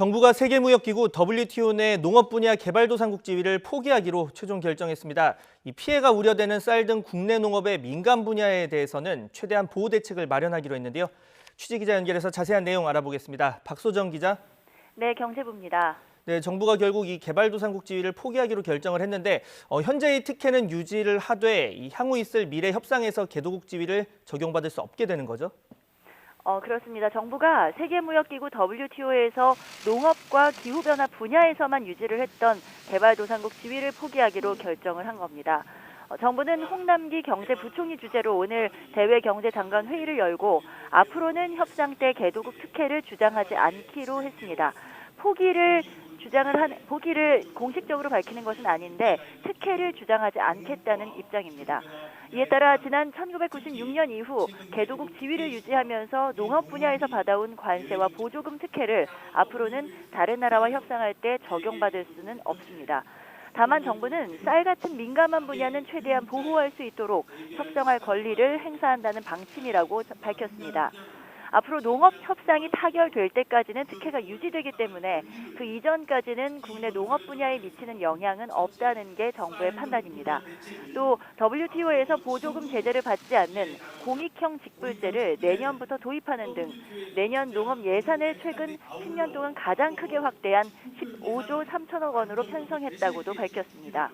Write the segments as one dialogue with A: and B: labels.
A: 정부가 세계무역기구 WTO 내 농업 분야 개발도상국 지위를 포기하기로 최종 결정했습니다. 이 피해가 우려되는 쌀 등 국내 농업의 민감 분야에 대해서는 최대한 보호 대책을 마련하기로 했는데요. 취재기자 연결해서 자세한 내용 알아보겠습니다. 박소정 기자.
B: 네, 경제부입니다.
A: 네, 정부가 결국 이 개발도상국 지위를 포기하기로 결정을 했는데 현재의 특혜는 유지를 하되 향후 있을 미래 협상에서 개도국 지위를 적용받을 수 없게 되는 거죠?
B: 그렇습니다. 정부가 세계무역기구 WTO에서 농업과 기후변화 분야에서만 유지를 했던 개발도상국 지위를 포기하기로 결정을 한 겁니다. 정부는 홍남기 경제부총리 주재로 오늘 대외경제장관 회의를 열고 앞으로는 협상 때 개도국 특혜를 주장하지 않기로 했습니다. 포기를 공식적으로 밝히는 것은 아닌데 특혜를 주장하지 않겠다는 입장입니다. 이에 따라 지난 1996년 이후 개도국 지위를 유지하면서 농업 분야에서 받아온 관세와 보조금 특혜를 앞으로는 다른 나라와 협상할 때 적용받을 수는 없습니다. 다만 정부는 쌀 같은 민감한 분야는 최대한 보호할 수 있도록 협상할 권리를 행사한다는 방침이라고 밝혔습니다. 앞으로 농업 협상이 타결될 때까지는 특혜가 유지되기 때문에 그 이전까지는 국내 농업 분야에 미치는 영향은 없다는 게 정부의 판단입니다. 또 WTO에서 보조금 제재를 받지 않는 공익형 직불제를 내년부터 도입하는 등 내년 농업 예산을 최근 10년 동안 가장 크게 확대한 15조 3천억 원으로 편성했다고도 밝혔습니다.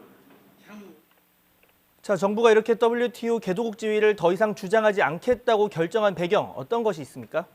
A: 자, 정부가 이렇게 WTO 개도국 지위를 더 이상 주장하지 않겠다고 결정한 배경 어떤 것이 있습니까?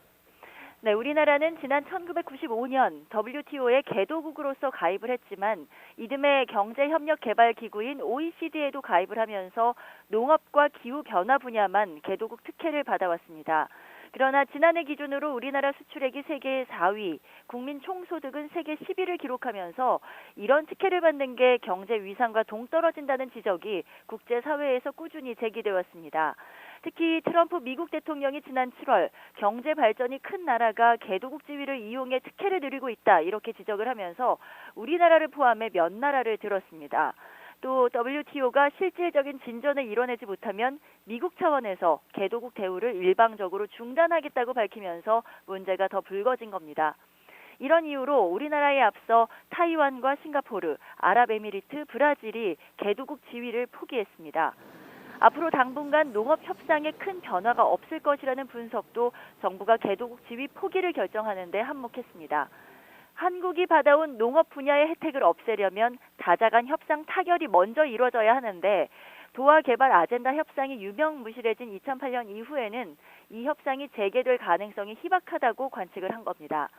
B: 네, 우리나라는 지난 1995년 WTO에 개도국으로서 가입을 했지만 이듬해 경제협력개발기구인 OECD에도 가입을 하면서 농업과 기후변화 분야만 개도국 특혜를 받아왔습니다. 그러나 지난해 기준으로 우리나라 수출액이 세계 4위, 국민 총소득은 세계 10위를 기록하면서 이런 특혜를 받는 게 경제 위상과 동떨어진다는 지적이 국제사회에서 꾸준히 제기되어 왔습니다. 특히 트럼프 미국 대통령이 지난 7월 경제 발전이 큰 나라가 개도국 지위를 이용해 특혜를 누리고 있다 이렇게 지적을 하면서 우리나라를 포함해 몇 나라를 들었습니다. 또 WTO가 실질적인 진전을 이뤄내지 못하면 미국 차원에서 개도국 대우를 일방적으로 중단하겠다고 밝히면서 문제가 더 불거진 겁니다. 이런 이유로 우리나라에 앞서 타이완과 싱가포르, 아랍에미리트, 브라질이 개도국 지위를 포기했습니다. 앞으로 당분간 농업 협상에 큰 변화가 없을 것이라는 분석도 정부가 개도국 지위 포기를 결정하는 데 한몫했습니다. 한국이 받아온 농업 분야의 혜택을 없애려면 다자간 협상 타결이 먼저 이루어져야 하는데 도하 개발 아젠다 협상이 유명무실해진 2008년 이후에는 이 협상이 재개될 가능성이 희박하다고 관측을 한 겁니다.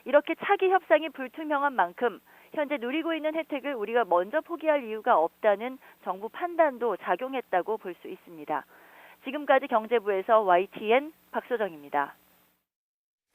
B: 이렇게 차기 협상이 불투명한 만큼 현재 누리고 있는 혜택을 우리가 먼저 포기할 이유가 없다는 정부 판단도 작용했다고 볼 수 있습니다. 지금까지 경제부에서 YTN 박소정입니다.